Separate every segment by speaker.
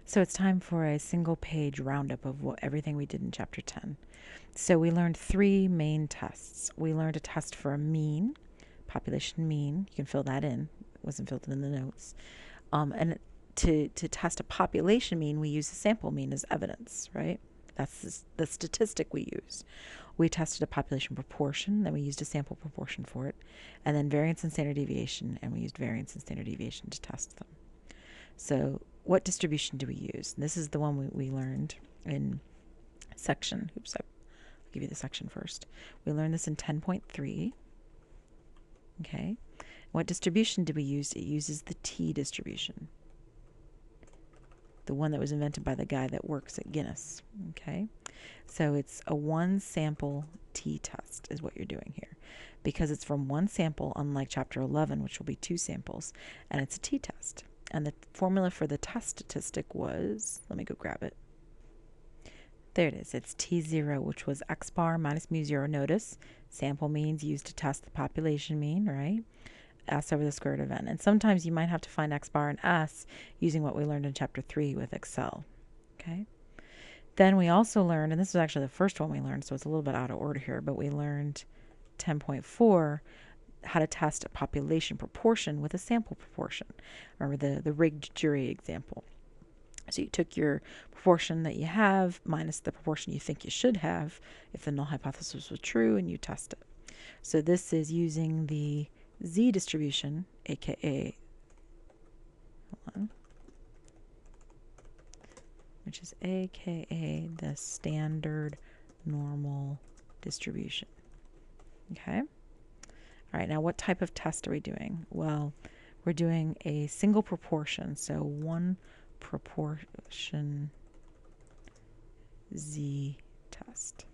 Speaker 1: So it's time for a single page roundup of everything we did in chapter 10. So we learned 3 main tests. We learned a test for a mean, population mean. You can fill that in. It wasn't filled in the notes. And to test a population mean, we use the sample mean as evidence, right? That's the statistic we use. We tested a population proportion, then we used a sample proportion for it, and then variance and standard deviation, and we used variance and standard deviation to test them. So what distribution do we use? And this is the one we learned in section. Oops, I'll give you the section first. We learned this in 10.3. Okay. What distribution do we use? It uses the T distribution, the one that was invented by the guy that works at Guinness. Okay. So it's a one sample T test is what you're doing here, because it's from one sample, unlike chapter 11, which will be 2 samples, and it's a T test. And the formula for the test statistic was, let me go grab it. There it is. It's T0, which was x bar minus mu 0. Notice sample means used to test the population mean, right? S over the square root of n. And sometimes you might have to find x bar and s using what we learned in chapter 3 with Excel. Okay. Then we also learned, and this is actually the first one we learned, so it's a little bit out of order here, but we learned 10.4, how to test a population proportion with a sample proportion. Remember the rigged jury example. So you took your proportion that you have minus the proportion you think you should have if the null hypothesis was true, and you test it. So this is using the Z distribution, aka, hold on, which is aka the standard normal distribution. Okay. All right, now what type of test are we doing? Well, we're doing a single proportion, so one proportion Z test.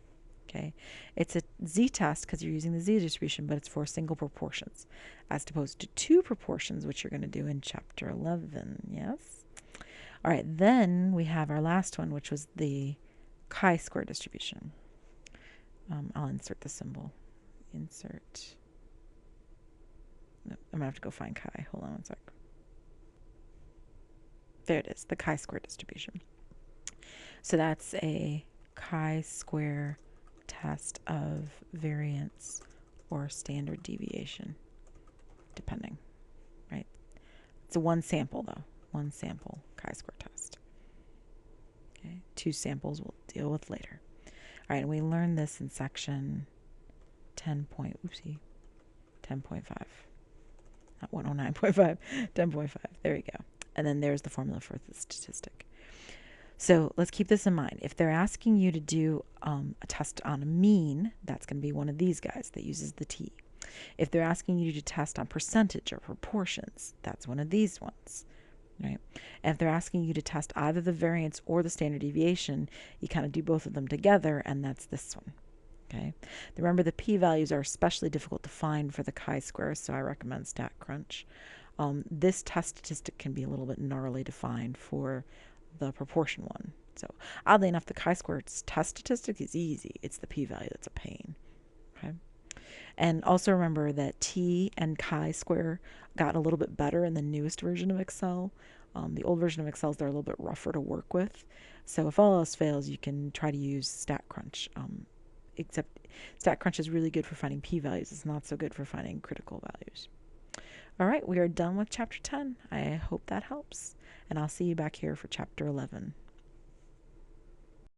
Speaker 1: Okay, it's a Z test because you're using the Z distribution, but it's for single proportions, as opposed to 2 proportions, which you're going to do in chapter 11. Yes. All right, then we have our last one, which was the chi-square distribution. I'll insert the symbol. Insert. I'm going to have to go find chi. Hold on one sec. There it is, the chi-square distribution. So that's a chi-square test of variance or standard deviation, depending, right? It's a one sample, though. One sample chi-square test. Okay, 2 samples we'll deal with later. All right, and we learned this in section 10.5. Not 109.5, 10.5. There you go. And then there's the formula for the statistic. So let's keep this in mind. If they're asking you to do a test on a mean, that's going to be one of these guys that uses the T. If they're asking you to test on percentage or proportions, that's one of these ones, right? And if they're asking you to test either the variance or the standard deviation, you kind of do both of them together, and that's this one. Okay. Remember, the p-values are especially difficult to find for the chi-square, so I recommend StatCrunch. This test statistic can be a little bit gnarly to find for the proportion one. So oddly enough, the chi-square test statistic is easy. It's the p-value that's a pain. Okay. And also remember that t and chi-square got a little bit better in the newest version of Excel. The old version of Excel, they're a little bit rougher to work with. So if all else fails, you can try to use StatCrunch. Except StatCrunch is really good for finding p-values. It's not so good for finding critical values. All right, we are done with chapter 10. I hope that helps. And I'll see you back here for chapter 11.